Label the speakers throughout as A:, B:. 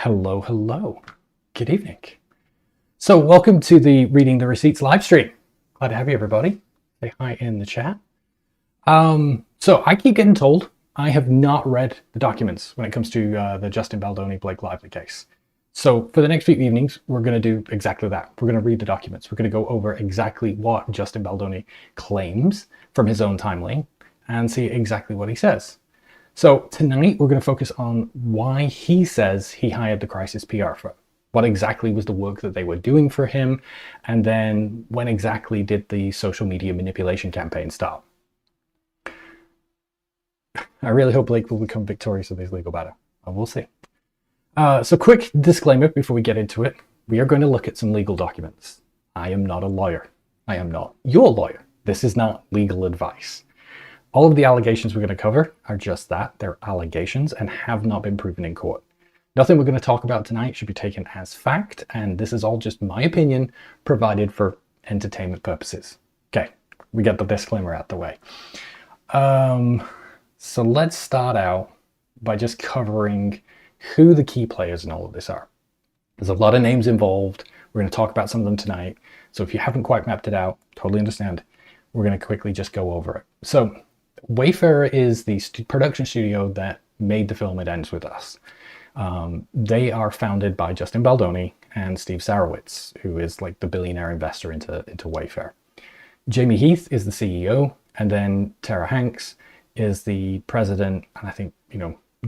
A: Hello, hello. Good evening. So welcome to the Reading the Receipts live stream. Glad to have you, everybody. Say hi in the chat. So I keep getting told I have not read the documents when it comes to the Justin Baldoni Blake Lively case. So for the next few evenings, we're going to do exactly that. We're going to read the documents. We're going to go over exactly what Justin Baldoni claims from his own timeline and see exactly what he says. So tonight we're going to focus on why he says he hired the crisis PR firm. What exactly was the work that they were doing for him? And then when exactly did the social media manipulation campaign start? I really hope Blake will become victorious in this legal battle. We'll see. So quick disclaimer before we get into it. We are going to look at some legal documents. I am not a lawyer. I am not your lawyer. This is not legal advice. All of the allegations we're going to cover are just that. They're allegations and have not been proven in court. Nothing we're going to talk about tonight should be taken as fact, and this is all just my opinion provided for entertainment purposes. Okay, we got the disclaimer out the way. So let's start out by just covering who the key players in all of this are. There's a lot of names involved. We're going to talk about some of them tonight. So if you haven't quite mapped it out, totally understand. We're going to quickly just go over it. So Wayfarer is the production studio that made the film It Ends With Us. They are founded by Justin Baldoni and Steve Sarowitz, who is like the billionaire investor into Wayfarer. Jamie Heath is the CEO, and then Tara Hanks is the president, and I think,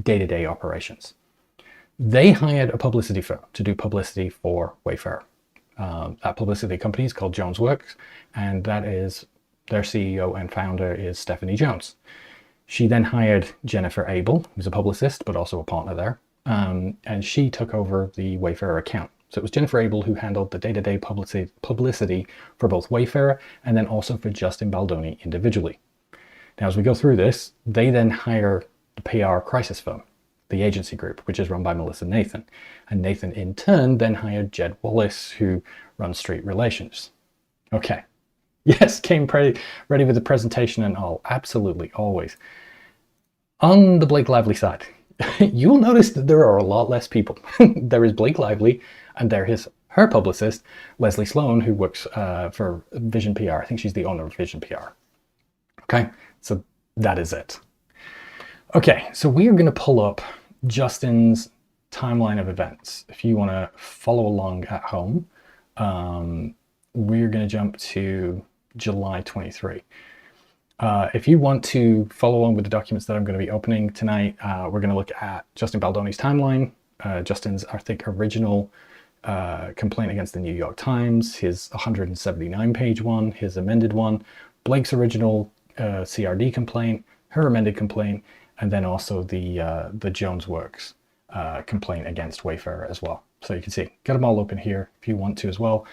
A: day-to-day operations. They hired a publicity firm to do publicity for Wayfarer. That publicity company is called Jones Works, and that is their CEO and founder is Stephanie Jones. She then hired Jennifer Abel, who's a publicist, but also a partner there. And she took over the Wayfarer account. So it was Jennifer Abel who handled the day-to-day publicity for both Wayfarer and then also for Justin Baldoni individually. Now, as we go through this, they then hire the PR crisis firm, the agency group, which is run by Melissa Nathan. And Nathan, in turn, then hired Jed Wallace, who runs Street Relations. Okay. Yes, came ready with the presentation and all. Absolutely, always. On the Blake Lively side, you'll notice that there are a lot less people. There is Blake Lively, and there is her publicist, Leslie Sloan, who works for Vision PR. I think she's the owner of Vision PR. Okay, so that is it. Okay, so we are going to pull up Justin's timeline of events. If you want to follow along at home, we're going to jump to July 23. If you want to follow along with the documents that I'm going to be opening tonight, we're going to look at Justin Baldoni's timeline, Justin's, I think, original complaint against the New York Times, his 179-page one, his amended one, Blake's original CRD complaint, her amended complaint, and then also the Jones Works complaint against Wayfarer as well. So you can see, got them all open here if you want to as well.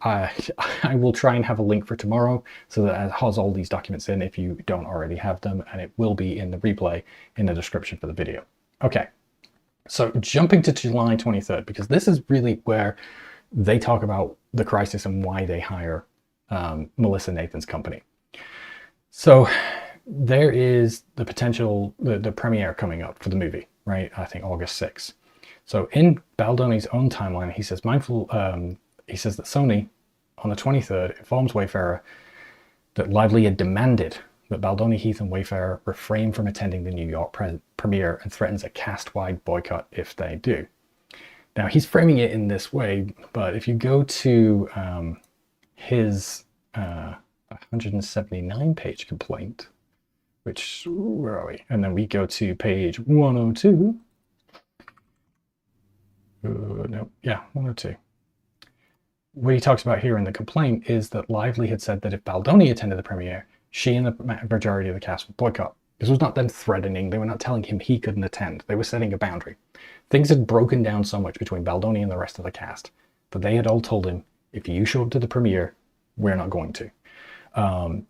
A: I will try and have a link for tomorrow so that it has all these documents in if you don't already have them, and it will be in the replay in the description for the video. Okay, so jumping to July 23rd, because this is really where they talk about the crisis and why they hire Melissa Nathan's company. So there is the potential, the premiere coming up for the movie, right? I think August 6th. So in Baldoni's own timeline, he says he says that Sony, on the 23rd, informs Wayfarer that Lively had demanded that Baldoni, Heath, and Wayfarer refrain from attending the New York premiere and threatens a cast-wide boycott if they do. Now, he's framing it in this way, but if you go to his 179-page complaint, which, where are we? And then we go to page 102. No, yeah, 102. What he talks about here in the complaint is that Lively had said that if Baldoni attended the premiere, she and the majority of the cast would boycott. This was not them threatening. They were not telling him he couldn't attend. They were setting a boundary. Things had broken down so much between Baldoni and the rest of the cast that they had all told him, if you show up to the premiere, we're not going to.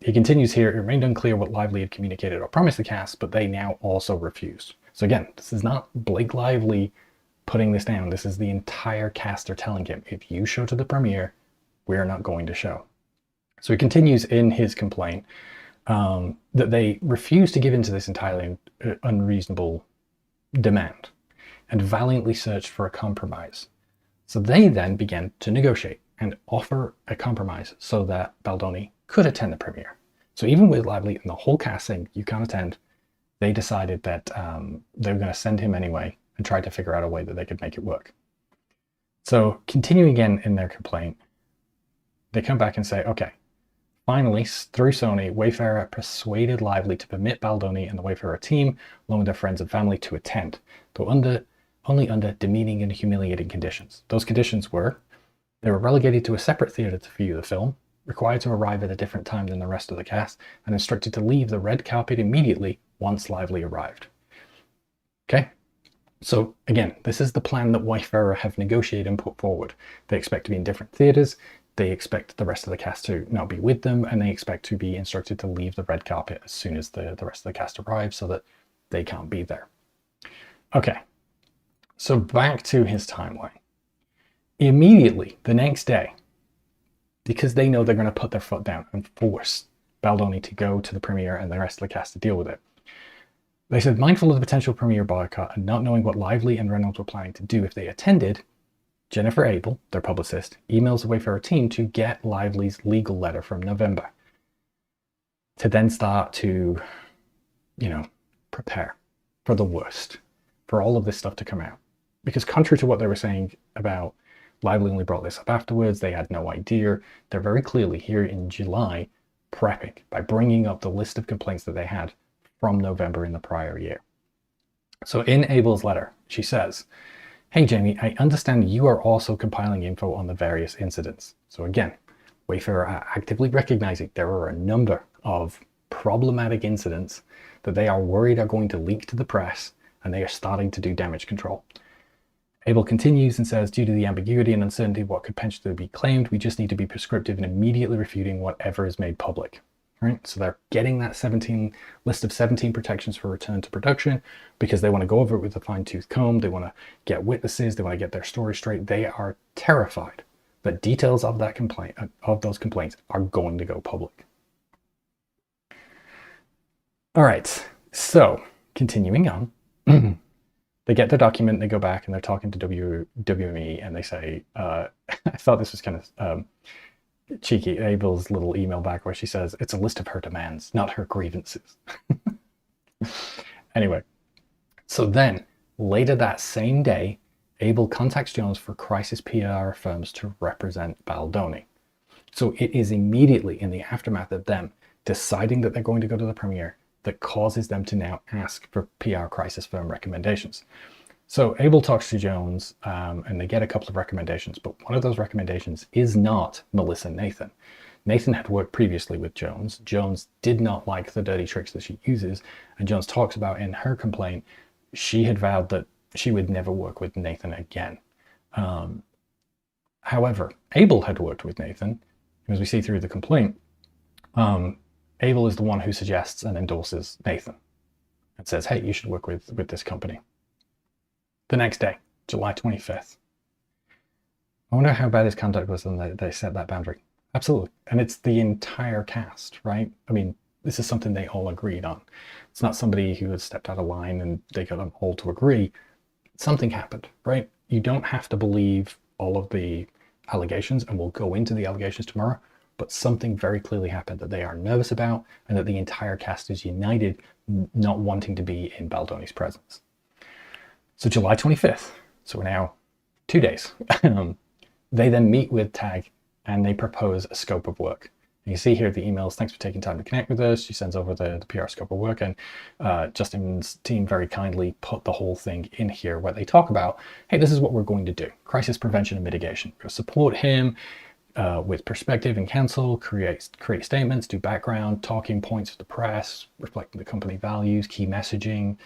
A: He continues here, it remained unclear what Lively had communicated or promised the cast, but they now also refused. So again, this is not Blake Lively putting this down. This is the entire cast are telling him, if you show to the premiere, we're not going to show. So he continues in his complaint that they refuse to give in to this entirely unreasonable demand. and valiantly searched for a compromise. So they then began to negotiate and offer a compromise so that Baldoni could attend the premiere. So even with Lively and the whole cast saying you can't attend, they decided that they were going to send him anyway and tried to figure out a way that they could make it work. So continuing again in their complaint, they come back and say, okay, finally, through Sony, Wayfarer persuaded Lively to permit Baldoni and the Wayfarer team, along with their friends and family, to attend, though only under demeaning and humiliating conditions. Those conditions were, they were relegated to a separate theatre to view the film, required to arrive at a different time than the rest of the cast, and instructed to leave the red carpet immediately once Lively arrived. Okay? So again, this is the plan that Wayfarer have negotiated and put forward. They expect to be in different theatres, they expect the rest of the cast to not be with them, and they expect to be instructed to leave the red carpet as soon as the rest of the cast arrives so that they can't be there. Okay, so back to his timeline. Immediately, the next day, because they know they're going to put their foot down and force Baldoni to go to the premiere and the rest of the cast to deal with it, they said, mindful of the potential premiere boycott and not knowing what Lively and Reynolds were planning to do if they attended, Jennifer Abel, their publicist, emails the Wayfarer team to get Lively's legal letter from November to then start to, prepare for the worst, for all of this stuff to come out. Because contrary to what they were saying about Lively only brought this up afterwards, they had no idea, they're very clearly here in July prepping by bringing up the list of complaints that they had from November in the prior year. So in Abel's letter, she says, hey Jamie, I understand you are also compiling info on the various incidents. So again, Wayfarer are actively recognizing there are a number of problematic incidents that they are worried are going to leak to the press, and they are starting to do damage control. Abel continues and says, due to the ambiguity and uncertainty of what could potentially be claimed, we just need to be prescriptive and immediately refuting whatever is made public. Right? So they're getting that list of 17 protections for return to production because they want to go over it with a fine-tooth comb. They want to get witnesses. They want to get their story straight. They are terrified that details of that complaint, of those complaints, are going to go public. All right. So continuing on, they get their document. They go back and they're talking to WME, and they say, I thought this was kind of cheeky, Abel's little email back where she says it's a list of her demands, not her grievances. Anyway, so then later that same day, Abel contacts Jones for crisis PR firms to represent Baldoni. So it is immediately in the aftermath of them deciding that they're going to go to the premiere that causes them to now ask for PR crisis firm recommendations. So Abel talks to Jones and they get a couple of recommendations, but one of those recommendations is not Melissa Nathan. Nathan had worked previously with Jones. Jones did not like the dirty tricks that she uses, and Jones talks about in her complaint, she had vowed that she would never work with Nathan again. However, Abel had worked with Nathan, as we see through the complaint. Abel is the one who suggests and endorses Nathan and says, hey, you should work with this company. The next day, July 25th. I wonder how bad his conduct was when they set that boundary. Absolutely. And it's the entire cast, right? I mean, this is something they all agreed on. It's not somebody who has stepped out of line and they got them all to agree. Something happened, right? You don't have to believe all of the allegations, and we'll go into the allegations tomorrow, but something very clearly happened that they are nervous about, and that the entire cast is united, not wanting to be in Baldoni's presence. So July 25th, so we're now 2 days, they then meet with TAG and they propose a scope of work. And you see here the emails, thanks for taking time to connect with us. She sends over the PR scope of work, and Justin's team very kindly put the whole thing in here where they talk about, hey, this is what we're going to do. Crisis prevention and mitigation. We're going to support him with perspective and counsel, create statements, do background, talking points for the press, reflecting the company values, key messaging,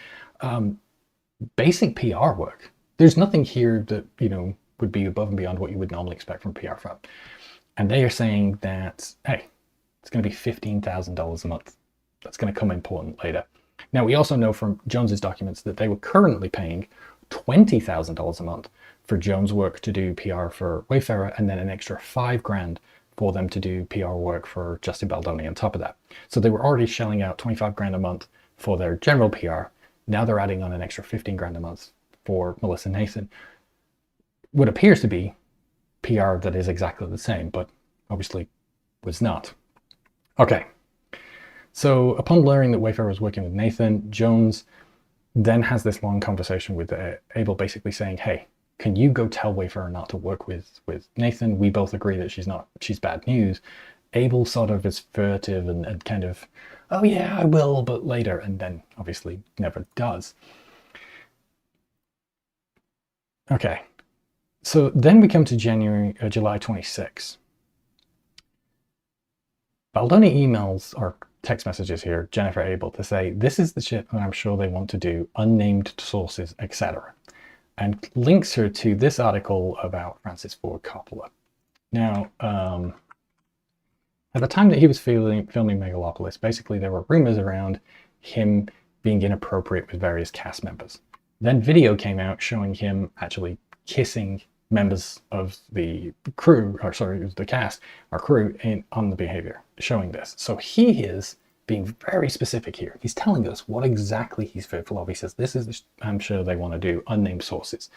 A: basic PR work. There's nothing here that, would be above and beyond what you would normally expect from a PR firm. And they are saying that, hey, it's going to be $15,000 a month. That's going to come important later. Now, we also know from Jones's documents that they were currently paying $20,000 a month for Jones work to do PR for Wayfarer, and then an extra $5,000 for them to do PR work for Justin Baldoni on top of that. So they were already shelling out $25,000 a month for their general PR. Now they're adding on an extra $15,000 a month for Melissa Nathan what appears to be PR that is exactly the same, but obviously was not. Okay, so upon learning that Wayfarer was working with Nathan, Jones then has this long conversation with Abel, basically saying, hey, can you go tell Wayfarer not to work with Nathan? We both agree that she's bad news. Abel sort of is furtive and kind of, oh yeah, I will, but later, and then obviously never does. Okay, so then we come to July 26. Baldoni emails or text messages here Jennifer Abel to say, this is the shit that I'm sure they want to do, unnamed sources, etc. And links her to this article about Francis Ford Coppola. Now, at the time that he was filming Megalopolis, basically there were rumors around him being inappropriate with various cast members. Then video came out showing him actually kissing members of the crew, or sorry, the cast, or crew, on the behavior, showing this. So he is being very specific here. He's telling us what exactly he's fearful of. He says, this is, I'm sure they want to do, unnamed sources.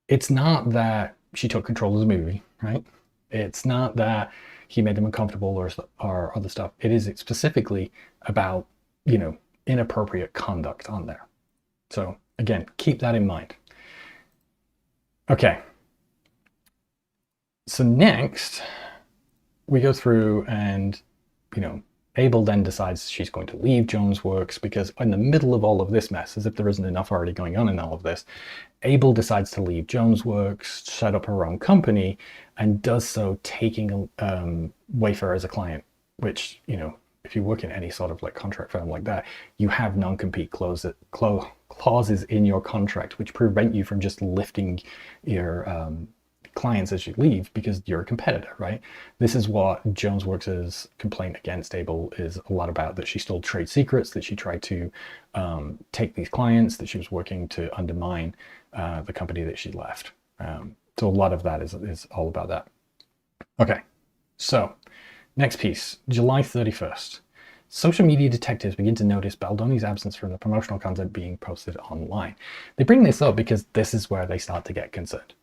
A: It's not that she took control of the movie, right? It's not that he made them uncomfortable or other stuff. It is specifically about, inappropriate conduct on there. So again, keep that in mind. Okay. So next, we go through and, Abel then decides she's going to leave Jones Works because in the middle of all of this mess, as if there isn't enough already going on in all of this, Abel decides to leave Jones Works, set up her own company, and does so taking Wayfarer as a client, which, if you work in any sort of like contract firm like that, you have non-compete clauses in your contract which prevent you from just lifting your clients as you leave because you're a competitor, right? This is what Jones Works' complaint against Abel is a lot about, that she stole trade secrets, that she tried to take these clients, that she was working to undermine the company that she left. So a lot of that is all about that. Okay, so next piece, July 31st. Social media detectives begin to notice Baldoni's absence from the promotional content being posted online. They bring this up because this is where they start to get concerned.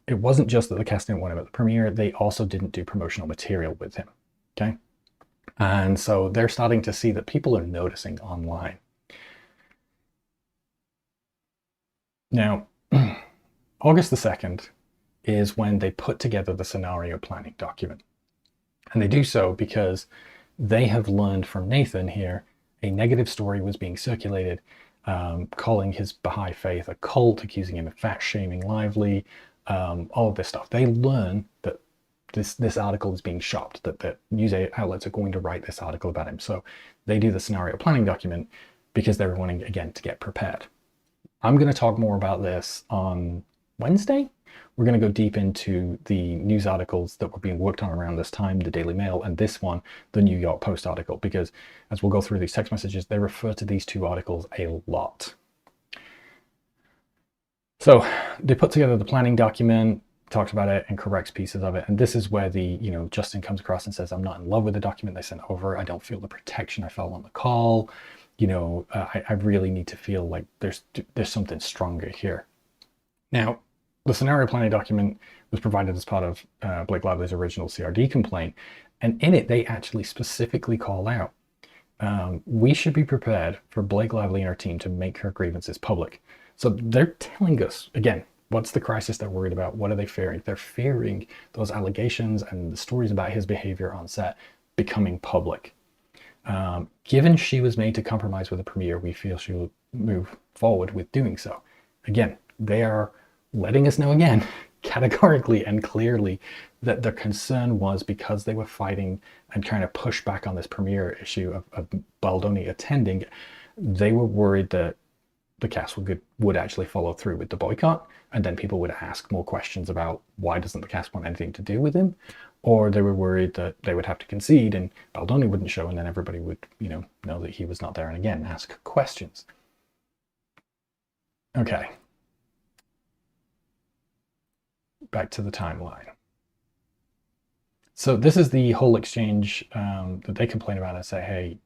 A: It wasn't just that the cast didn't want him at the premiere, they also didn't do promotional material with him, okay? And so they're starting to see that people are noticing online. Now, August the 2nd is when they put together the scenario planning document. And they do so because they have learned from Nathan here a negative story was being circulated, calling his Baha'i faith a cult, accusing him of fat shaming Lively, all of this stuff. They learn that this article is being shopped, that news outlets are going to write this article about him. So they do the scenario planning document because they're wanting, again, to get prepared. I'm going to talk more about this on Wednesday. We're going to go deep into the news articles that were being worked on around this time, the Daily Mail, and this one, the New York Post article, because as we'll go through these text messages, they refer to these two articles a lot. So they put together the planning document, talks about it and corrects pieces of it. And this is where the, Justin comes across and says, I'm not in love with the document they sent over. I don't feel the protection I felt on the call. I really need to feel like there's something stronger here. Now, the scenario planning document was provided as part of Blake Lively's original CRD complaint. And in it, they actually specifically call out, we should be prepared for Blake Lively and her team to make her grievances public. So they're telling us, again, what's the crisis they're worried about? What are they fearing? They're fearing those allegations and the stories about his behavior on set becoming public. Given she was made to compromise with the premiere, we feel she will move forward with doing so. Again, they are letting us know again, categorically and clearly, that their concern was because they were fighting and trying to push back on this premiere issue of Baldoni attending, they were worried that the cast would actually follow through with the boycott, and then people would ask more questions about why doesn't the cast want anything to do with him, or they were worried that they would have to concede and Baldoni wouldn't show, and then everybody would, know that he was not there and again ask questions. Okay. Back to the timeline. So this is the whole exchange that they complain about and say, hey,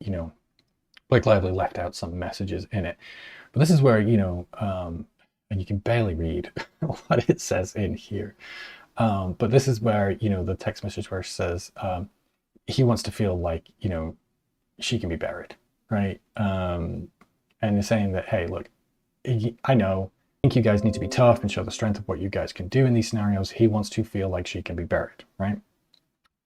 A: Blake Lively left out some messages in it. But this is where, and you can barely read what it says in here. But this is where, the text message where it says he wants to feel like, she can be buried, right? And he's saying that, hey, look, I know, I think you guys need to be tough and show the strength of what you guys can do in these scenarios. He wants to feel like she can be buried, right?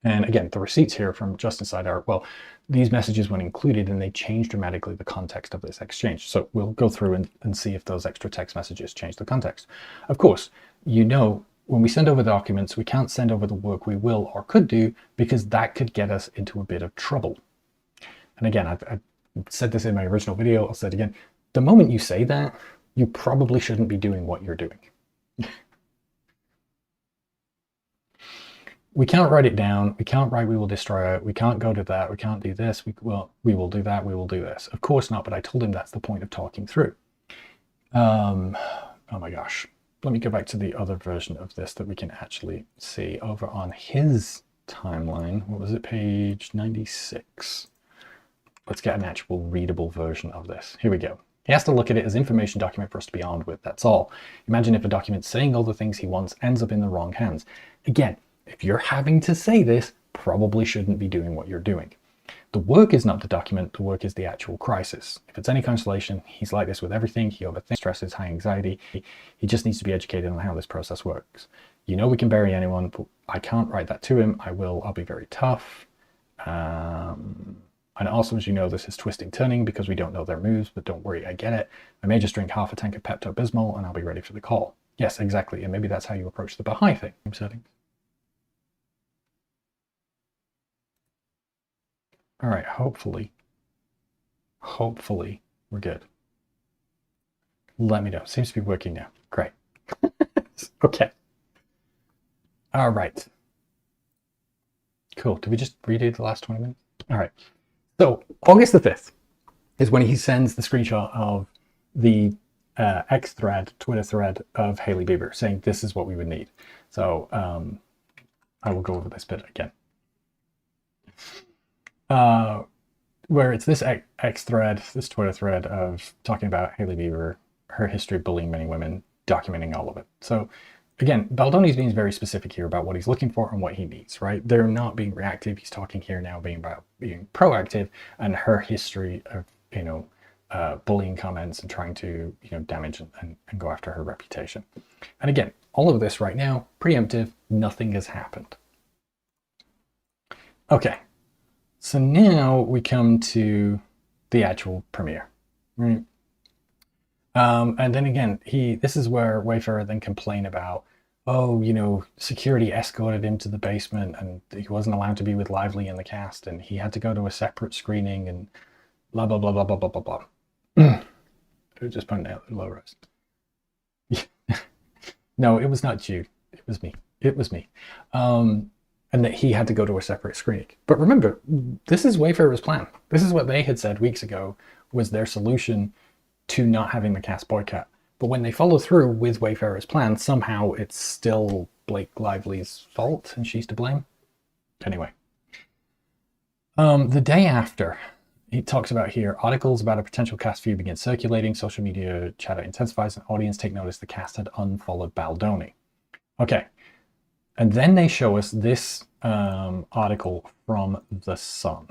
A: And again, the receipts here from Justin's side are, well, these messages weren't included and they changed dramatically the context of this exchange. So we'll go through and see if those extra text messages change the context. Of course, when we send over the documents, we can't send over the work we will or could do because that could get us into a bit of trouble. And again, I said this in my original video, I'll say it again. The moment you say that, you probably shouldn't be doing what you're doing. We can't write it down. We can't write, we will destroy it. We can't go to that. We can't do this. We will do that. We will do this. Of course not, but I told him that's the point of talking through. Oh my gosh. Let me go back to the other version of this that we can actually see over on his timeline. What was it? Page 96. Let's get an actual readable version of this. Here we go. He has to look at it as information document for us to be armed with. That's all. Imagine if a document saying all the things he wants ends up in the wrong hands. Again, if you're having to say this, probably shouldn't be doing what you're doing. The work is not the document, the work is the actual crisis. If it's any consolation, he's like this with everything. He overthinks, stresses, high anxiety. He just needs to be educated on how this process works. We can bury anyone, but I can't write that to him. I'll be very tough. And also, as you know, this is twisting, turning because we don't know their moves, but don't worry, I get it. I may just drink half a tank of Pepto-Bismol and I'll be ready for the call. Yes, exactly. And maybe that's how you approach the Baha'i thing. Settings. All right, hopefully we're good. Let me know. Seems to be working now. Great. Okay. All right. Cool. Did we just redo the last 20 minutes? All right. So August the 5th is when he sends the screenshot of the X thread, Twitter thread of Hailey Bieber saying this is what we would need. So I will go over this bit again. Where it's this X thread, this Twitter thread of talking about Hailey Bieber, her history of bullying many women, documenting all of it. So again, Baldoni's being very specific here about what he's looking for and what he needs, right? They're not being reactive. He's talking here now about being proactive and her history of, bullying comments and trying to, damage and go after her reputation. And again, all of this right now, preemptive, nothing has happened. Okay. So now we come to the actual premiere, right? And then again, this is where Wayfarer then complained about, security escorted him to the basement and he wasn't allowed to be with Lively in the cast and he had to go to a separate screening and blah, blah, blah, blah, blah, blah, blah, blah. Just pointing out the low rise. No, it was not you. It was me. It was me. And that he had to go to a separate screening. But remember, this is Wayfarer's plan. This is what they had said weeks ago was their solution to not having the cast boycott. But when they follow through with Wayfarer's plan, somehow it's still Blake Lively's fault and she's to blame. Anyway. The day after, he talks about here, articles about a potential cast feud begin circulating, social media chatter intensifies, and audience take notice the cast had unfollowed Baldoni. Okay. And then they show us this article from The Sun.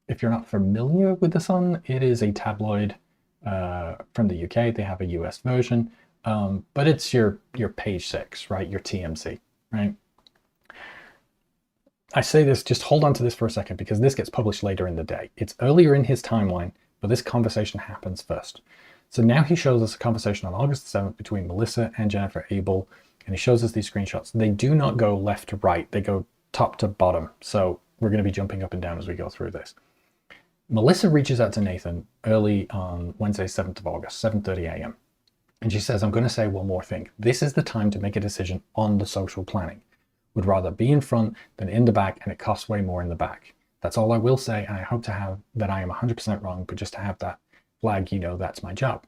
A: If you're not familiar with The Sun, it is a tabloid from the UK. They have a US version, but it's your page 6, right? Your TMC, right? I say this, just hold on to this for a second because this gets published later in the day. It's earlier in his timeline, but this conversation happens first. So now he shows us a conversation on August 7th between Melissa and Jennifer Abel. And he shows us these screenshots. They do not go left to right. They go top to bottom. So we're going to be jumping up and down as we go through this. Melissa reaches out to Nathan early on Wednesday, 7th of August, 7:30 a.m. And she says, I'm going to say one more thing. This is the time to make a decision on the social planning. Would rather be in front than in the back, and it costs way more in the back. That's all I will say. And I hope to have that I am 100% wrong, but just to have that flag, that's my job.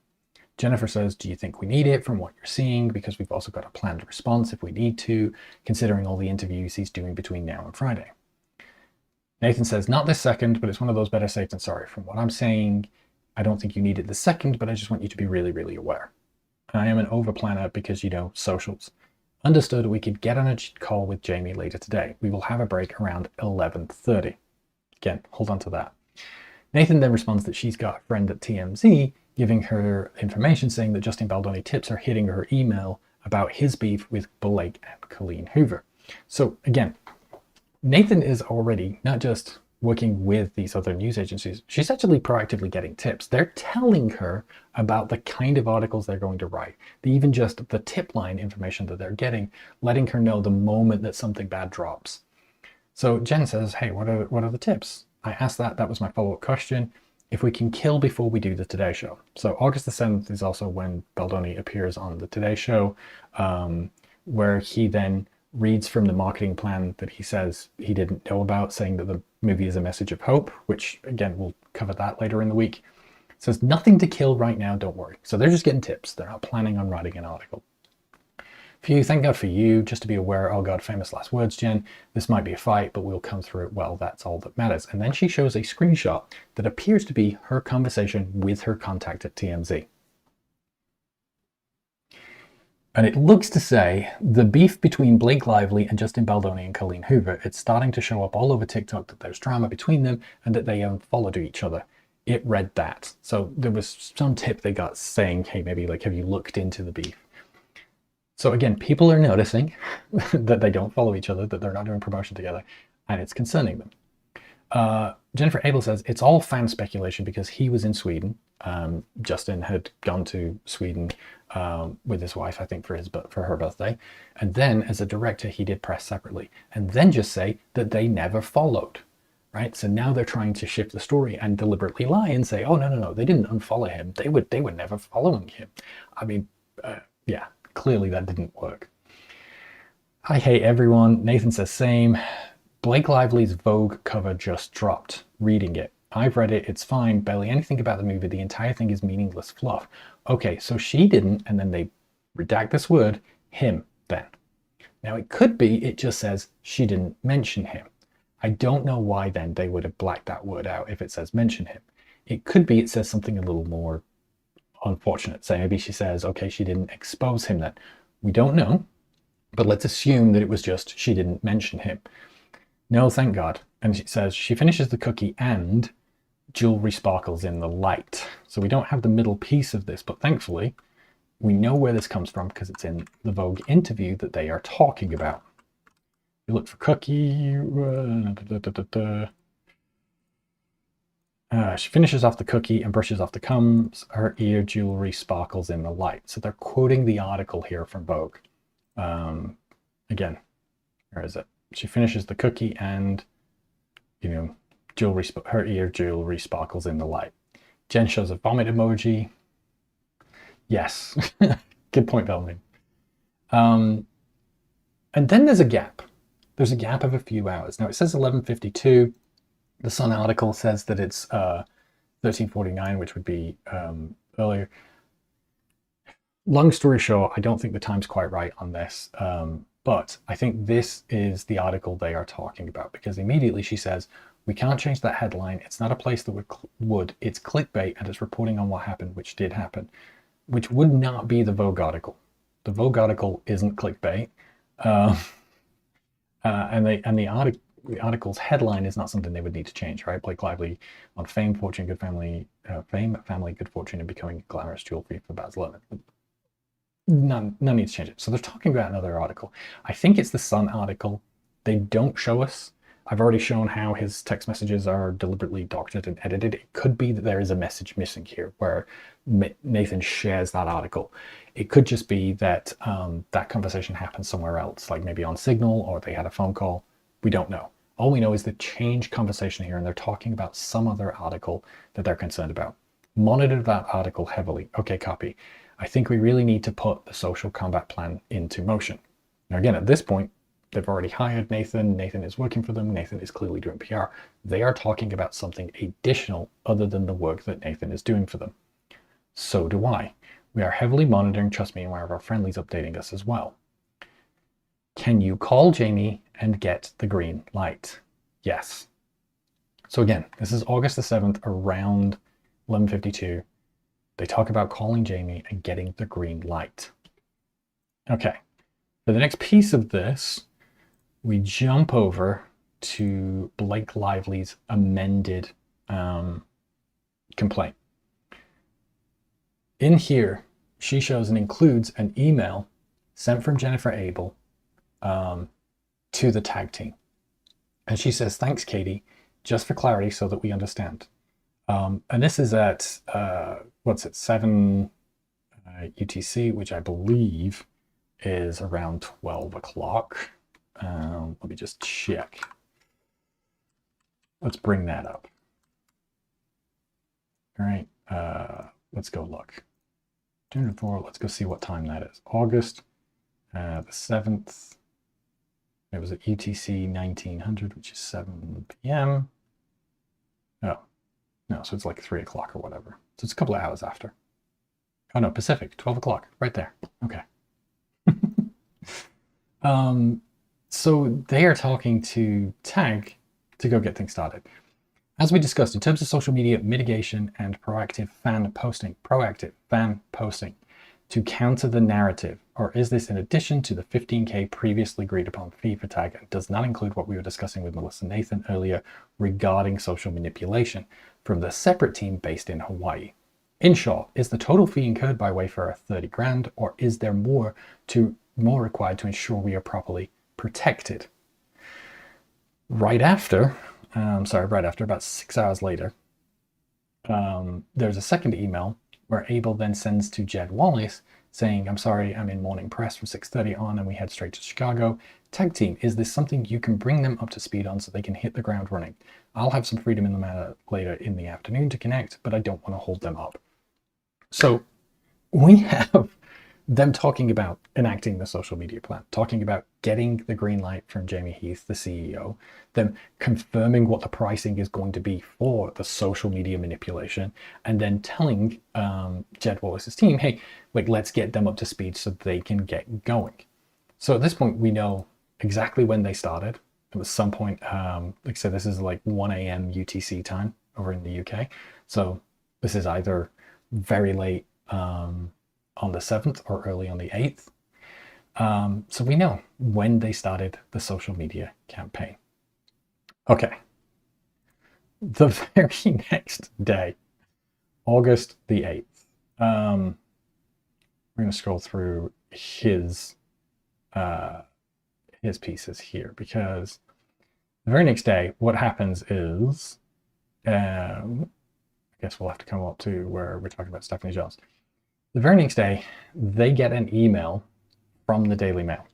A: Jennifer says, do you think we need it from what you're seeing? Because we've also got a planned response if we need to, considering all the interviews he's doing between now and Friday. Nathan says, not this second, but it's one of those better safe than sorry. From what I'm saying, I don't think you need it this second, but I just want you to be really, really aware. I am an over planner because, socials. Understood, we could get on a call with Jamie later today. We will have a break around 11:30. Again, hold on to that. Nathan then responds that she's got a friend at TMZ giving her information saying that Justin Baldoni tips are hitting her email about his beef with Blake and Colleen Hoover. So again, Nathan is already not just working with these other news agencies, she's actually proactively getting tips. They're telling her about the kind of articles they're going to write, even just the tip line information that they're getting, letting her know the moment that something bad drops. So Jen says, hey, what are the tips? I asked that was my follow-up question. If we can kill before we do the Today Show. So August the 7th is also when Baldoni appears on the Today Show, where he then reads from the marketing plan that he says he didn't know about, saying that the movie is a message of hope, which again, we'll cover that later in the week. It says nothing to kill right now, don't worry. So they're just getting tips. They're not planning on writing an article. For you, thank God for you, just to be aware, oh God, famous last words, Jen. This might be a fight, but we'll come through it well. That's all that matters. And then she shows a screenshot that appears to be her conversation with her contact at TMZ. And it looks to say the beef between Blake Lively and Justin Baldoni and Colleen Hoover, it's starting to show up all over TikTok that there's drama between them and that they unfollowed each other. It read that. So there was some tip they got saying, hey, maybe like, have you looked into the beef? So again, people are noticing that they don't follow each other, that they're not doing promotion together, and it's concerning them. Jennifer Abel says, it's all fan speculation because he was in Sweden. Justin had gone to Sweden with his wife, I think, for her birthday. And then as a director, he did press separately. And then just say that they never followed, right? So now they're trying to shift the story and deliberately lie and say, oh, no, they didn't unfollow him. They were never following him. I mean, yeah, clearly that didn't work. I hate everyone. Nathan says same. Blake Lively's Vogue cover just dropped. Reading it. I've read it. It's fine. Barely anything about the movie. The entire thing is meaningless fluff. Okay, so she didn't, and then they redact this word, him, then. Now it could be it just says she didn't mention him. I don't know why then they would have blacked that word out if it says mention him. It could be it says something a little more unfortunate. So maybe she says, okay, she didn't expose him then. We don't know, but let's assume that it was just she didn't mention him. No, thank God. And she says she finishes the cookie and jewelry sparkles in the light. So we don't have the middle piece of this, but thankfully we know where this comes from because it's in the Vogue interview that they are talking about. You look for cookie. She finishes off the cookie and brushes off the crumbs. Her ear jewelry sparkles in the light. So they're quoting the article here from Vogue. Again, where is it? She finishes the cookie and, her ear jewelry sparkles in the light. Jen shows a vomit emoji. Yes, good point, Bellman. And then there's a gap. There's a gap of a few hours. Now it says 11:52. The Sun article says that it's 13:49, which would be earlier. Long story short, I don't think the time's quite right on this. But I think this is the article they are talking about because immediately she says, we can't change that headline. It's not a place that would. It's clickbait and it's reporting on what happened, which did happen, which would not be the Vogue article. The Vogue article isn't clickbait. And the article's headline is not something they would need to change, right? Blake Lively on fame, fortune, good family, family, good fortune, and becoming glamorous jewelry for Baz Luhrmann. None need to change it. So they're talking about another article. I think it's the Sun article. They don't show us. I've already shown how his text messages are deliberately doctored and edited. It could be that there is a message missing here where Nathan shares that article. It could just be that that conversation happened somewhere else, like maybe on Signal or they had a phone call. We don't know. All we know is the change conversation here and they're talking about some other article that they're concerned about. Monitor that article heavily. Okay, copy. I think we really need to put the social combat plan into motion. Now, again, at this point, they've already hired Nathan. Nathan is working for them. Nathan is clearly doing PR. They are talking about something additional other than the work that Nathan is doing for them. So do I. We are heavily monitoring, trust me, and one of our friendlies updating us as well. Can you call Jamie and get the green light? Yes. So again, this is August the 7th around 11:52. They talk about calling Jamie and getting the green light. Okay, for the next piece of this, we jump over to Blake Lively's amended complaint. In here, she shows and includes an email sent from Jennifer Abel to the tag team. And she says, "Thanks, Katie, just for clarity so that we understand." And this is at, 7 UTC, which I believe is around 12 o'clock. Let me just check. Let's bring that up. All right, let's go look. 204, let's go see what time that is. August the 7th. It was at UTC 1900, which is 7 p.m. Oh, no, so it's like 3 o'clock or whatever. So it's a couple of hours after. Oh no, Pacific, 12 o'clock, right there. Okay. So they are talking to Tag to go get things started. As we discussed, in terms of social media mitigation and proactive fan posting to counter the narrative, or is this in addition to the 15K previously agreed upon fee for Tag and does not include what we were discussing with Melissa Nathan earlier regarding social manipulation from the separate team based in Hawaii? In short, is the total fee incurred by Wayfarer 30 grand, or is there more required to ensure we are properly protected? Right after, about 6 hours later, there's a second email where Abel then sends to Jed Wallace saying, "I'm sorry, I'm in morning press from 6:30 on and we head straight to Chicago. Tag team, is this something you can bring them up to speed on so they can hit the ground running? I'll have some freedom in the matter later in the afternoon to connect, but I don't want to hold them up." So we have them talking about enacting the social media plan, talking about getting the green light from Jamie Heath, the CEO, them confirming what the pricing is going to be for the social media manipulation, and then telling Jed Wallace's team, hey, like, let's get them up to speed so they can get going. So at this point, we know exactly when they started. It was some point, like I said, this is like 1 a.m. UTC time over in the UK. So this is either very late on the 7th or early on the 8th. So we know when they started the social media campaign. Okay. The very next day, August the 8th, we're going to scroll through his pieces here, because the very next day, what happens is, I guess we'll have to come up to where we're talking about Stephanie Jones. The very next day, they get an email from the Daily Mail.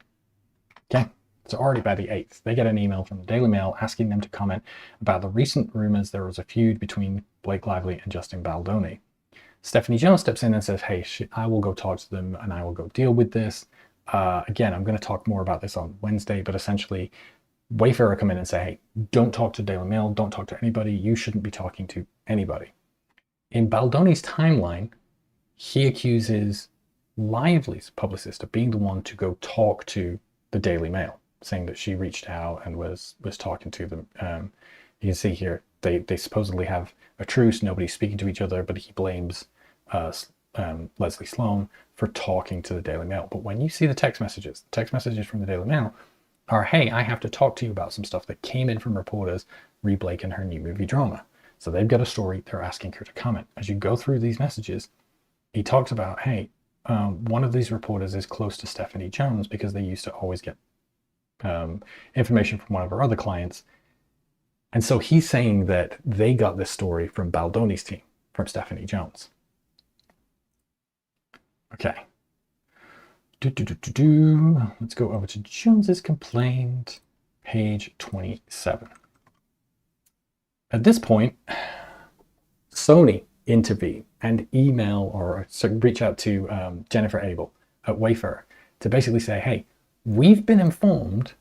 A: Okay, so already by the 8th, they get an email from the Daily Mail asking them to comment about the recent rumors there was a feud between Blake Lively and Justin Baldoni. Stephanie Jones steps in and says, hey, I will go talk to them and I will go deal with this. Again, I'm going to talk more about this on Wednesday, but essentially, Wayfarer come in and say, hey, don't talk to Daily Mail, don't talk to anybody, you shouldn't be talking to anybody. In Baldoni's timeline, he accuses Lively's publicist of being the one to go talk to the Daily Mail, saying that she reached out and was talking to them. You can see here, they supposedly have a truce, nobody's speaking to each other, but he blames Leslie Sloan for talking to the Daily Mail. But when you see the text messages from the Daily Mail are, hey, I have to talk to you about some stuff that came in from reporters, re Blake and her new movie drama. So they've got a story, they're asking her to comment. As you go through these messages, he talks about, hey, one of these reporters is close to Stephanie Jones because they used to always get information from one of her other clients. And so he's saying that they got this story from Baldoni's team, from Stephanie Jones. Okay. Let's go over to Jones's complaint, page 27. At this point, Sony intervene and email or reach out to Jennifer Abel at Wayfarer to basically say, hey, we've been informed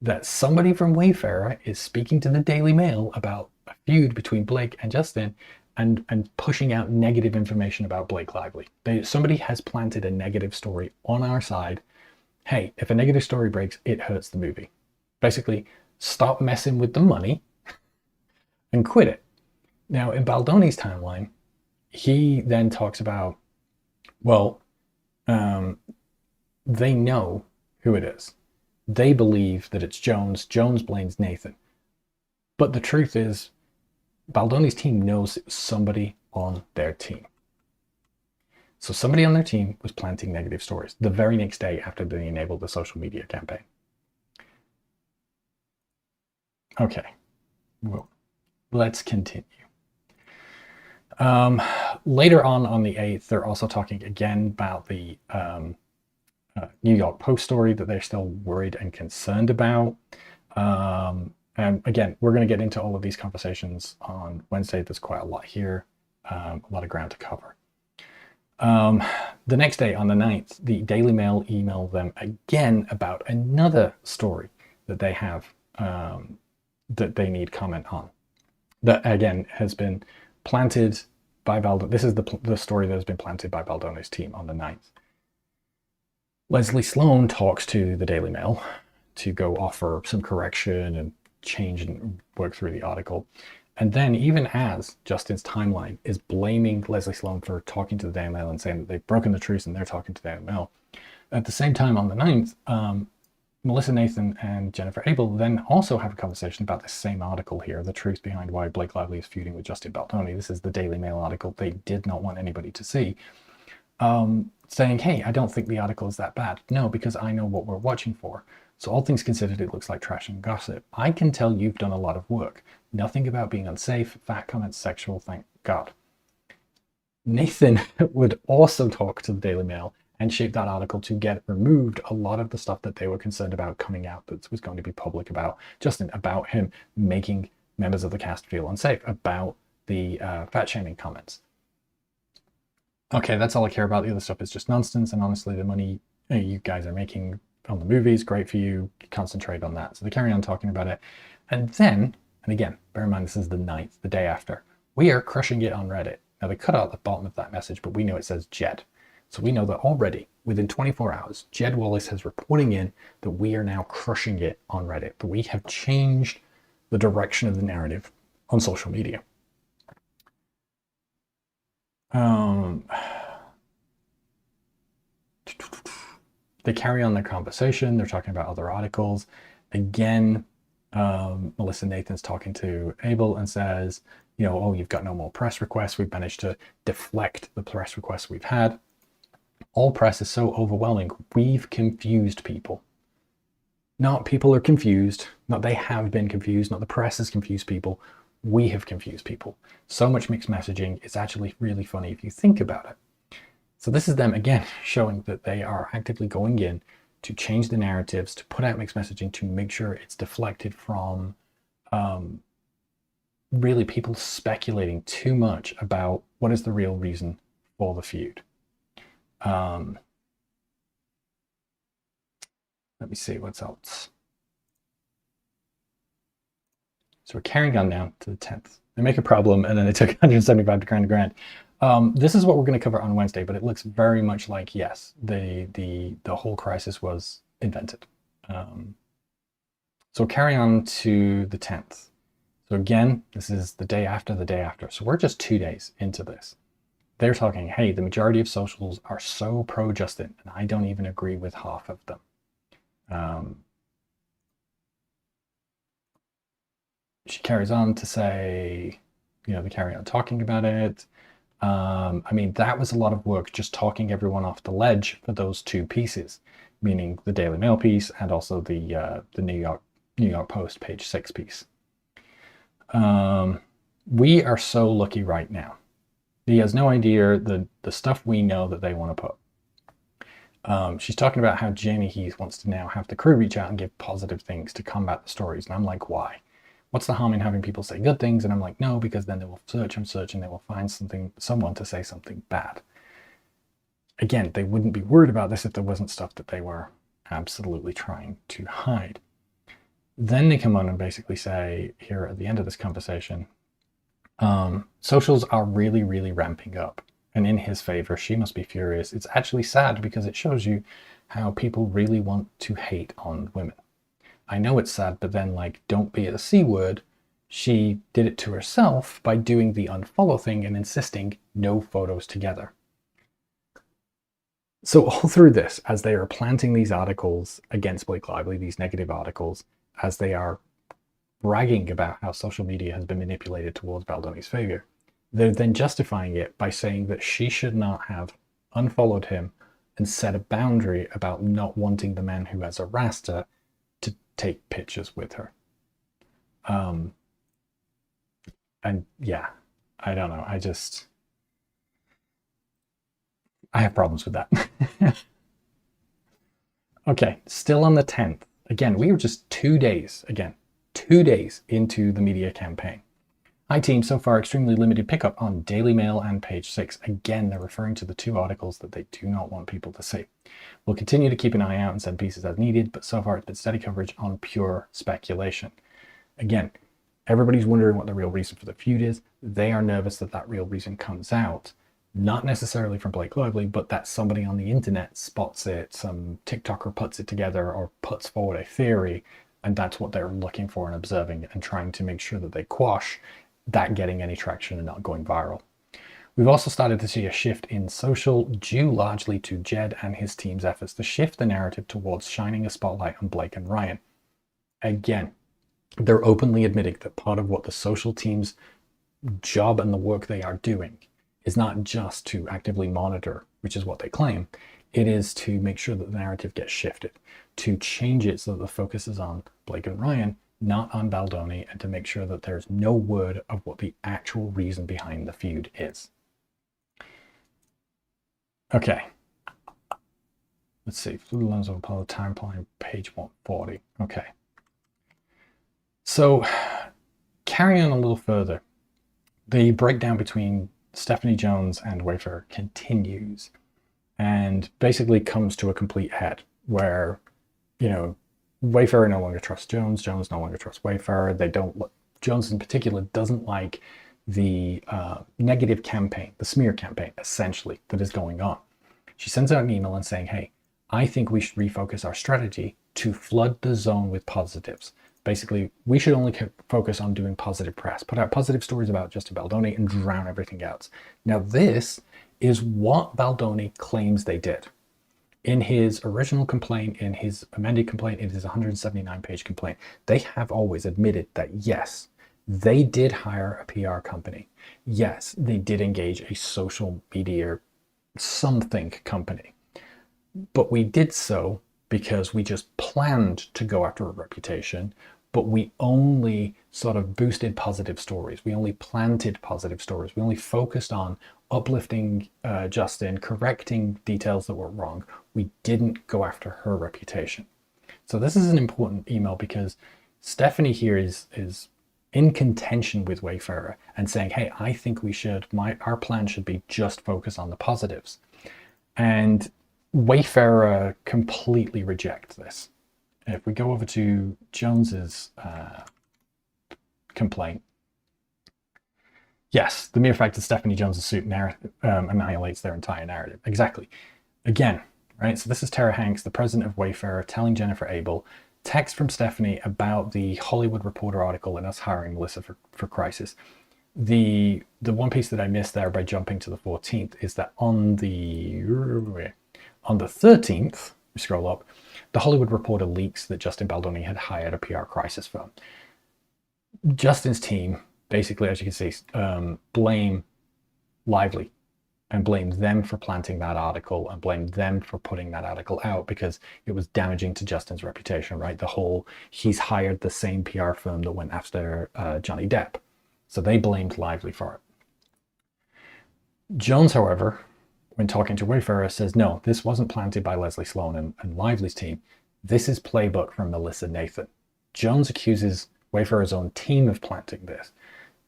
A: that somebody from Wayfarer is speaking to the Daily Mail about a feud between Blake and Justin and pushing out negative information about Blake Lively. Somebody has planted a negative story on our side. Hey, if a negative story breaks, it hurts the movie. Basically, stop messing with the money and quit it. Now, in Baldoni's timeline, he then talks about, well, they know who it is. They believe that it's Jones. Jones blames Nathan. But the truth is, Baldoni's team knows it was somebody on their team. So somebody on their team was planting negative stories the very next day after they enabled the social media campaign. Okay, well, let's continue. Later on the 8th, they're also talking again about the New York Post story that they're still worried and concerned about. And again, we're going to get into all of these conversations on Wednesday. There's quite a lot here, a lot of ground to cover. The next day, on the 9th, the Daily Mail emailed them again about another story that they have that they need comment on. That, again, has been planted by Baldoni. This is the story that has been planted by Baldoni's team on the 9th. Leslie Sloan talks to the Daily Mail to go offer some correction and change and work through the article. And then, even as Justin's timeline is blaming Leslie Sloan for talking to the Daily Mail and saying that they've broken the truce and they're talking to the Daily Mail, at the same time on the 9th, Melissa Nathan and Jennifer Abel then also have a conversation about the same article here, the truth behind why Blake Lively is feuding with Justin Baldoni. This is the Daily Mail article they did not want anybody to see. Saying, hey, I don't think the article is that bad. No, because I know what we're watching for. So all things considered, it looks like trash and gossip. I can tell you've done a lot of work. Nothing about being unsafe, fat comments, sexual, thank God. Nathan would also talk to the Daily Mail and shape that article to get removed a lot of the stuff that they were concerned about coming out that was going to be public about Justin, about him making members of the cast feel unsafe, about the fat shaming comments. Okay, that's all I care about. The other stuff is just nonsense, and honestly, the money you guys are making on the movies, great for you, concentrate on that. So they carry on talking about it. And then, and again, bear in mind this is the 9th, the day after, we are crushing it on Reddit. Now they cut out the bottom of that message, but we know it says Jed. So we know that already, within 24 hours, Jed Wallace has reporting in that we are now crushing it on Reddit, that we have changed the direction of the narrative on social media. They carry on their conversation. They're talking about other articles. Again, Melissa Nathan's talking to Abel and says, you know, oh, you've got no more press requests. We've managed to deflect the press requests we've had. All press is so overwhelming. We've confused people. Not people are confused. Not they have been confused. Not the press has confused people. We have confused people. So much mixed messaging. It's actually really funny if you think about it. So this is them, again, showing that they are actively going in to change the narratives, to put out mixed messaging, to make sure it's deflected from really people speculating too much about what is the real reason for the feud. Let me see what's else. So we're carrying on now to the 10th. They make a problem, and then they took 175 to grant. This is what we're going to cover on Wednesday, but it looks very much like, yes, the whole crisis was invented. So carry on to the 10th. So again, this is the day after the day after. So we're just 2 days into this. They're talking, hey, the majority of socials are so pro-Justin, and I don't even agree with half of them. She carries on to say, you know, they carry on talking about it. I mean, that was a lot of work just talking everyone off the ledge for those two pieces, meaning the Daily Mail piece and also the New York Post page 6 piece. We are so lucky right now. He has no idea the stuff we know that they want to put. She's talking about how Jamie Heath wants to now have the crew reach out and give positive things to combat the stories. And I'm like, why? What's the harm in having people say good things? And I'm like, no, because then they will search and search and they will find someone to say something bad. Again, they wouldn't be worried about this if there wasn't stuff that they were absolutely trying to hide. Then they come on and basically say here at the end of this conversation, socials are really, really ramping up. And in his favor, she must be furious. It's actually sad because it shows you how people really want to hate on women. I know it's sad, but then, like, don't be a C word. She did it to herself by doing the unfollow thing and insisting no photos together. So all through this, as they are planting these articles against Blake Lively, these negative articles, as they are bragging about how social media has been manipulated towards Baldoni's favor, they're then justifying it by saying that she should not have unfollowed him and set a boundary about not wanting the man who has harassed her to take pictures with her. And yeah, I don't know. I have problems with that. Okay, still on the 10th. Again, we were just 2 days, 2 days into the media campaign. Hi team, so far extremely limited pickup on Daily Mail and Page 6. Again, they're referring to the two articles that they do not want people to see. We'll continue to keep an eye out and send pieces as needed, but so far it's been steady coverage on pure speculation. Again, everybody's wondering what the real reason for the feud is. They are nervous that that real reason comes out, not necessarily from Blake Lively, but that somebody on the internet spots it, some TikToker puts it together or puts forward a theory, and that's what they're looking for and observing and trying to make sure that they quash that getting any traction and not going viral. We've also started to see a shift in social due largely to Jed and his team's efforts to shift the narrative towards shining a spotlight on Blake and Ryan. Again, they're openly admitting that part of what the social team's job and the work they are doing is not just to actively monitor, which is what they claim. It is to make sure that the narrative gets shifted, to change it so that the focus is on Blake and Ryan, not on Baldoni, and to make sure that there's no word of what the actual reason behind the feud is. Okay. Let's see. Through the lens of Apollo timeline, page 140. Okay. So, carrying on a little further, the breakdown between Stephanie Jones and Wayfarer continues and basically comes to a complete head where, you know, Wayfarer no longer trusts Jones. Jones no longer trusts Wayfarer. Jones in particular doesn't like the negative campaign, the smear campaign, essentially, that is going on. She sends out an email and saying, hey, I think we should refocus our strategy to flood the zone with positives. Basically, we should only focus on doing positive press, put out positive stories about Justin Baldoni and drown everything else. Now, this is what Baldoni claims they did. In his original complaint, in his amended complaint, in his 179-page complaint, they have always admitted that, yes, they did hire a PR company. Yes, they did engage a social media something company. But we did so because we just planned to go after a reputation, but we only sort of boosted positive stories. We only planted positive stories. We only focused on uplifting Justin, correcting details that were wrong. We didn't go after her reputation. So this is an important email because Stephanie here is in contention with Wayfarer and saying, hey, I think we should, our plan should be just focus on the positives. And Wayfarer completely rejects this. If we go over to Jones's complaint, yes, the mere fact that Stephanie Jones's suit annihilates their entire narrative. Exactly. Again, right? So this is Tara Hanks, the president of Wayfarer, telling Jennifer Abel, text from Stephanie about the Hollywood Reporter article and us hiring Melissa for Crisis. The one piece that I missed there by jumping to the 14th is that on the 13th, we scroll up, the Hollywood Reporter leaks that Justin Baldoni had hired a PR crisis firm. Justin's team, basically, as you can see, blame Lively and blame them for planting that article and blame them for putting that article out because it was damaging to Justin's reputation, right? The whole, he's hired the same PR firm that went after Johnny Depp. So they blamed Lively for it. Jones, however, when talking to Wayfarer, says, no, this wasn't planted by Leslie Sloan and Lively's team. This is playbook from Melissa Nathan. Jones accuses Wayfarer's own team of planting this.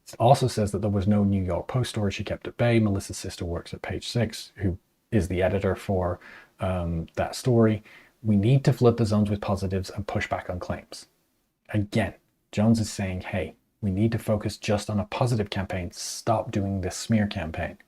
A: It also says that there was no New York Post story she kept at bay. Melissa's sister works at Page 6, who is the editor for that story. We need to flood the zones with positives and push back on claims. Again, Jones is saying, hey, we need to focus just on a positive campaign. Stop doing this smear campaign.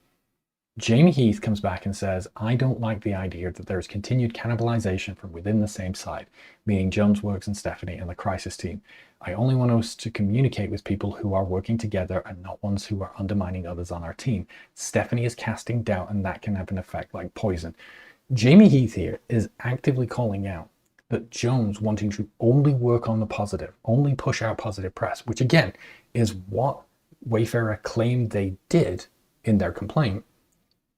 A: Jamie Heath comes back and says, I don't like the idea that there is continued cannibalization from within the same side, meaning Jones Works and Stephanie and the Crisis team. I only want us to communicate with people who are working together and not ones who are undermining others on our team. Stephanie is casting doubt, and that can have an effect like poison. Jamie Heath here is actively calling out that Jones wanting to only work on the positive, only push out positive press, which again is what Wayfarer claimed they did in their complaint,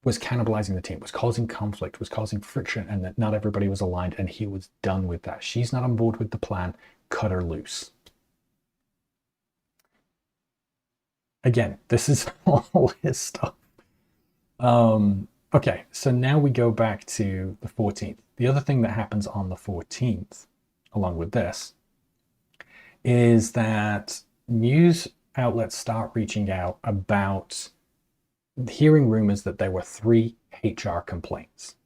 A: was cannibalizing the team, was causing conflict, was causing friction, and that not everybody was aligned, and he was done with that. She's not on board with the plan. Cut her loose. Again, this is all his stuff. Okay, so now we go back to the 14th. The other thing that happens on the 14th, along with this, is that news outlets start reaching out about hearing rumors that there were 3 HR complaints.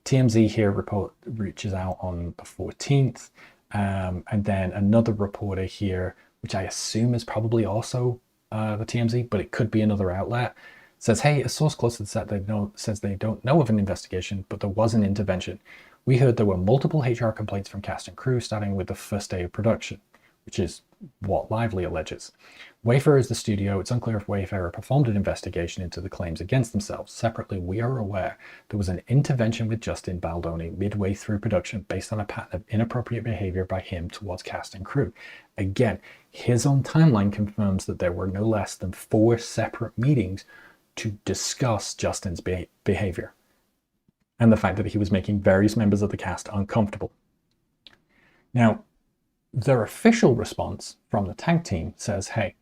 A: TMZ here reaches out on the 14th, and then another reporter here, which I assume is probably also the TMZ, but it could be another outlet, says, hey, a source close to the set says they don't know of an investigation, but there was an intervention. We heard there were multiple HR complaints from cast and crew, starting with the first day of production, which is what Lively alleges. Wayfarer is the studio. It's unclear if Wayfarer performed an investigation into the claims against themselves. Separately, we are aware there was an intervention with Justin Baldoni midway through production based on a pattern of inappropriate behavior by him towards cast and crew. Again, his own timeline confirms that there were no less than 4 separate meetings to discuss Justin's behavior and the fact that he was making various members of the cast uncomfortable. Now, their official response from the tag team says, hey,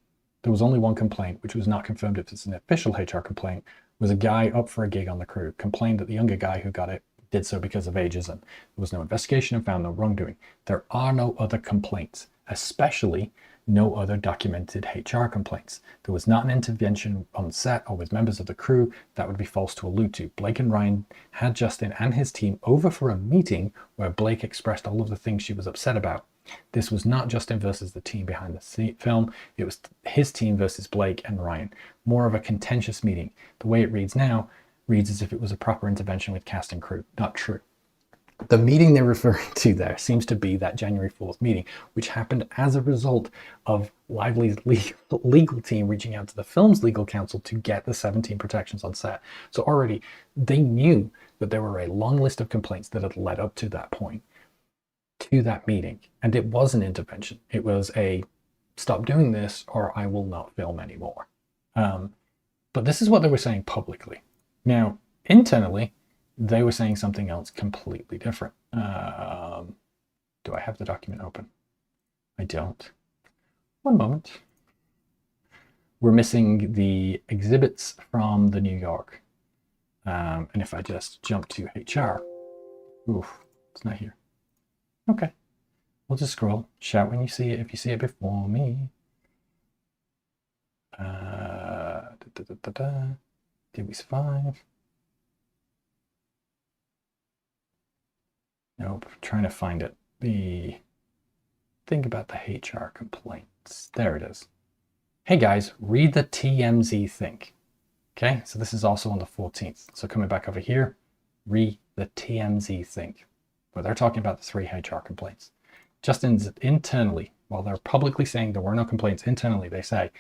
A: there was only one complaint, which was not confirmed if it's an official HR complaint, was a guy up for a gig on the crew, complained that the younger guy who got it did so because of ageism. There was no investigation and found no wrongdoing. There are no other complaints, especially no other documented HR complaints. There was not an intervention on set or with members of the crew. That would be false to allude to. Blake and Ryan had Justin and his team over for a meeting where Blake expressed all of the things she was upset about. This was not Justin versus the team behind the film. It was his team versus Blake and Ryan. More of a contentious meeting. The way it reads now reads as if it was a proper intervention with cast and crew. Not true. The meeting they're referring to there seems to be that January 4th meeting, which happened as a result of Lively's legal team reaching out to the film's legal counsel to get the 17 protections on set. So already they knew that there were a long list of complaints that had led up to that point, to that meeting. And it was an intervention. It was a stop doing this or I will not film anymore. But this is what they were saying publicly. Now, internally, they were saying something else completely different. Do I have the document open? I don't. One moment. We're missing the exhibits from the New York. And if I just jump to HR, oof, it's not here. Okay, we'll just scroll. Shout when you see it, if you see it before me. Did we survive? Nope, trying to find it. Think about the HR complaints. There it is. Hey guys, read the TMZ thing. Okay, so this is also on the 14th. So coming back over here, read the TMZ thing, where they're talking about the 3 HR complaints. Justin's internally, while they're publicly saying there were no complaints, internally they say,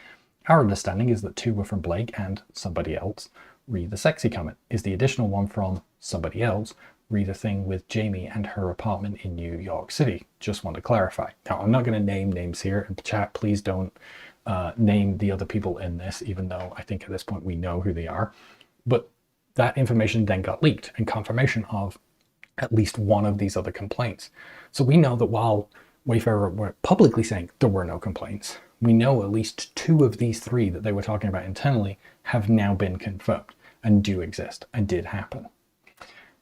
A: our understanding is that 2 were from Blake and somebody else. Read the sexy comment. Is the additional one from somebody else? Read a thing with Jamie and her apartment in New York City. Just want to clarify. Now, I'm not going to name names here. In the chat, please don't name the other people in this, even though I think at this point we know who they are. But that information then got leaked and confirmation of at least one of these other complaints. So we know that while Wayfarer were publicly saying there were no complaints, we know at least 2 of these 3 that they were talking about internally have now been confirmed and do exist and did happen.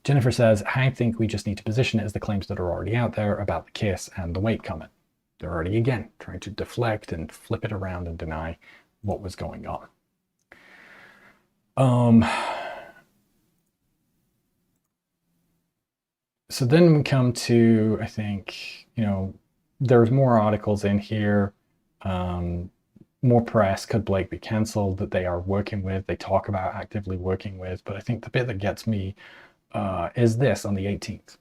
A: Jennifer says, I think we just need to position it as the claims that are already out there about the kiss and the weight comment. They're already, again, trying to deflect and flip it around and deny what was going on. So then we come to, I think, there's more articles in here. more press. Could Blake be cancelled? That they are working with, they talk about actively working with. But I think the bit that gets me is this on the 18th.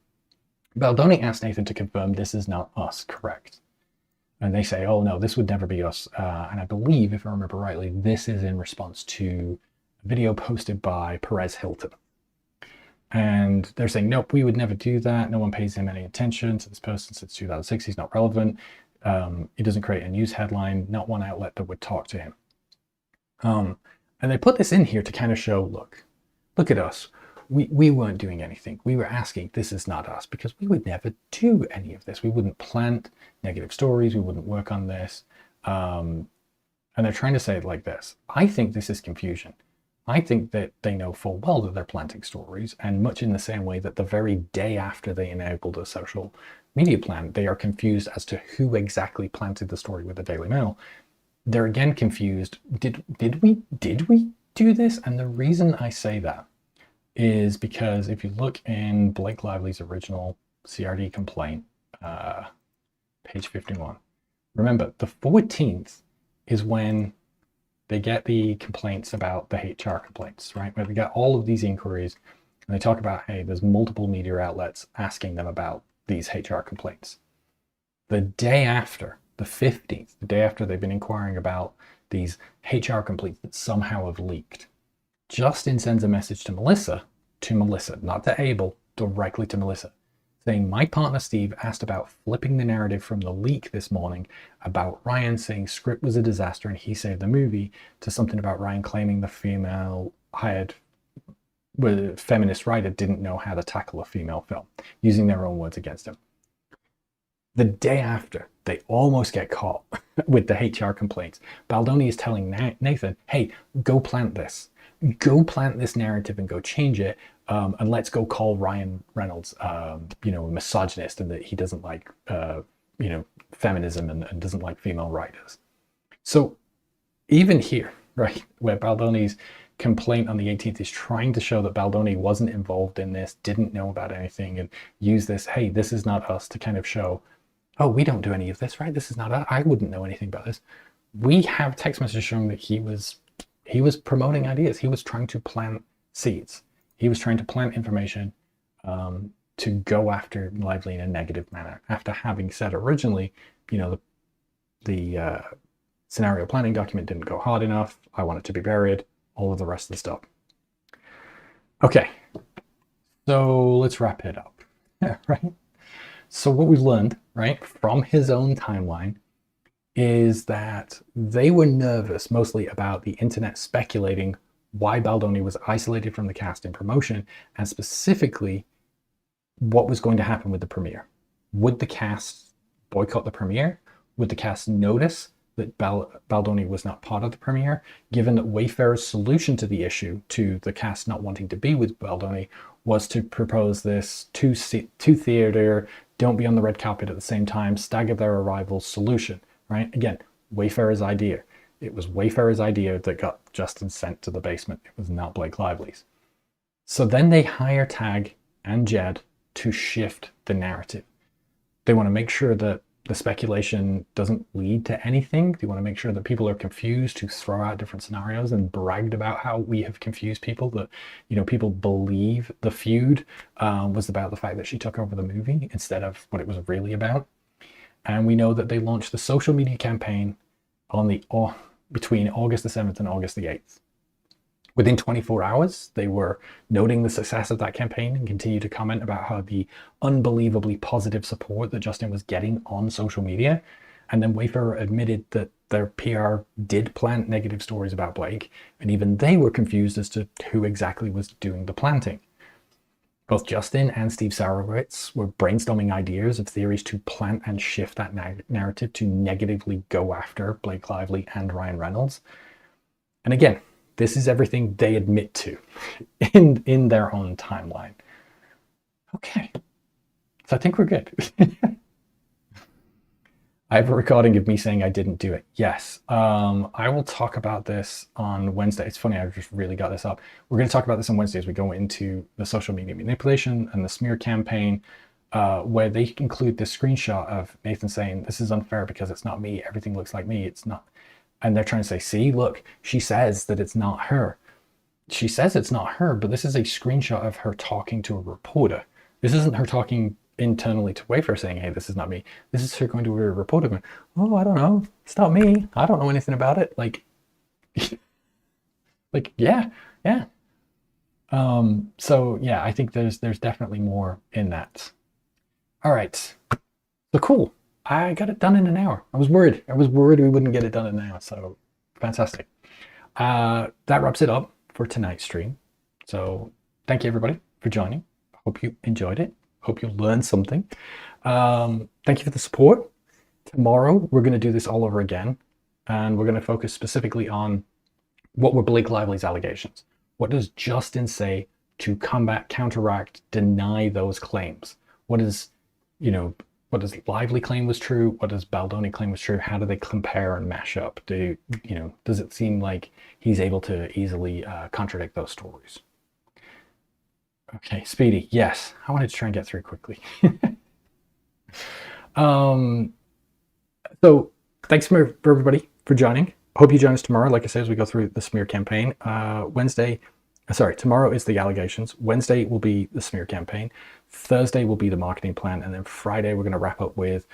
A: Baldoni asked Nathan to confirm this is not us, correct? And they say, oh no, this would never be us. And I believe, if I remember rightly, this is in response to a video posted by Perez Hilton. And they're saying, nope, we would never do that. No one pays him any attention to this person since 2006. He's not relevant. He doesn't create a news headline, not one outlet that would talk to him. And they put this in here to kind of show, look at us. We weren't doing anything. We were asking, this is not us, because we would never do any of this. We wouldn't plant negative stories. We wouldn't work on this. And they're trying to say it like this. I think this is confusion. I think that they know full well that they're planting stories, and much in the same way that the very day after they enabled a social media plan, they are confused as to who exactly planted the story with the Daily Mail. They're again confused. Did we do this? And the reason I say that is because if you look in Blake Lively's original CRD complaint, page 51, remember the 14th is when they get the complaints about the HR complaints, right? Where they get all of these inquiries and they talk about, hey, there's multiple media outlets asking them about these HR complaints. The day after, the 15th, the day after they've been inquiring about these HR complaints that somehow have leaked, Justin sends a message to Melissa, not to Abel, directly to Melissa, saying, my partner Steve asked about flipping the narrative from the leak this morning about Ryan saying script was a disaster and he saved the movie, to something about Ryan claiming the female hired feminist writer didn't know how to tackle a female film, using their own words against him. The day after, they almost get caught with the HR complaints. Baldoni is telling Nathan, hey, go plant this. Go plant this narrative and go change it. And let's go call Ryan Reynolds, a misogynist, and that he doesn't like, feminism and doesn't like female writers. So even here, right, where Baldoni's complaint on the 18th is trying to show that Baldoni wasn't involved in this, didn't know about anything, and use this, hey, this is not us, to kind of show, oh, we don't do any of this, right? This is not us. I wouldn't know anything about this. We have text messages showing that he was promoting ideas. He was trying to plant seeds. He was trying to plant information to go after Lively in a negative manner. After having said originally, the scenario planning document didn't go hard enough. I want it to be buried. All of the rest of the stuff. Okay, so let's wrap it up, right? So what we've learned, right, from his own timeline is that they were nervous mostly about the internet speculating why Baldoni was isolated from the cast in promotion, and specifically what was going to happen with the premiere. Would the cast boycott the premiere? Would the cast notice that Baldoni was not part of the premiere, given that Wayfarer's solution to the issue, to the cast not wanting to be with Baldoni, was to propose this two-theater, don't be on the red carpet at the same time, stagger their arrivals solution, right? Again, Wayfarer's idea. It was Wayfarer's idea that got Justin sent to the basement. It was not Blake Lively's. So then they hire Tag and Jed to shift the narrative. They want to make sure that the speculation doesn't lead to anything. They want to make sure that people are confused, to throw out different scenarios and bragged about how we have confused people, that, people believe the feud was about the fact that she took over the movie instead of what it was really about. And we know that they launched the social media campaign between August the 7th and August the 8th. Within 24 hours, they were noting the success of that campaign and continued to comment about how the unbelievably positive support that Justin was getting on social media. And then Wayfarer admitted that their PR did plant negative stories about Blake, and even they were confused as to who exactly was doing the planting. Both Justin and Steve Sarowitz were brainstorming ideas of theories to plant and shift that narrative to negatively go after Blake Lively and Ryan Reynolds. And again, this is everything they admit to in their own timeline. Okay, so I think we're good. I have a recording of me saying I didn't do it. Yes, I will talk about this on Wednesday. It's funny, I just really got this up. We're going to talk about this on Wednesday as we go into the social media manipulation and the smear campaign, where they include this screenshot of Nathan saying, this is unfair because it's not me. Everything looks like me. It's not. And they're trying to say, see, look, she says that it's not her. She says it's not her, but this is a screenshot of her talking to a reporter. This isn't her talking internally to Wayfarer saying, hey, this is not me. This is her going to a reporter going, oh, I don't know. It's not me. I don't know anything about it. Like, like, yeah, yeah. So yeah, I think there's definitely more in that. All right. So cool. I got it done in an hour. I was worried. I was worried we wouldn't get it done in an hour. So fantastic. That wraps it up for tonight's stream. So thank you everybody for joining. Hope you enjoyed it. Hope you learned something. Thank you for the support. Tomorrow we're going to do this all over again, and we're going to focus specifically on what were Blake Lively's allegations. What does Justin say to combat, counteract, deny those claims? What is, what does Lively claim was true? What does Baldoni claim was true? How do they compare and mash up? Does it seem like he's able to easily contradict those stories? Okay, Speedy, yes. I wanted to try and get through quickly. So thanks for everybody for joining. Hope you join us tomorrow, like I said, as we go through the smear campaign. Tomorrow is the allegations. Wednesday will be the smear campaign. Thursday will be the marketing plan. And then Friday, we're going to wrap up with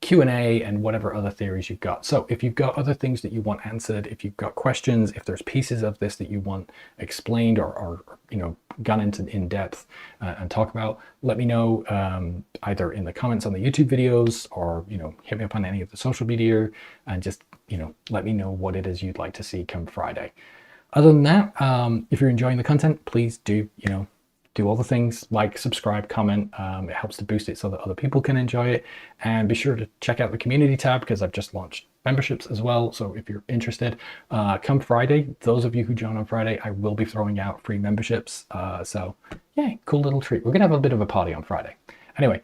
A: Q&A and whatever other theories you've got. So if you've got other things that you want answered, if you've got questions, if there's pieces of this that you want explained or gone into in depth and talk about, let me know either in the comments on the YouTube videos or, hit me up on any of the social media and just, let me know what it is you'd like to see come Friday. Other than that, if you're enjoying the content, please do, do all the things like, subscribe, comment. It helps to boost it so that other people can enjoy it. And be sure to check out the community tab because I've just launched memberships as well. So if you're interested, come Friday, those of you who join on Friday, I will be throwing out free memberships. So yeah, cool little treat. We're going to have a bit of a party on Friday. Anyway,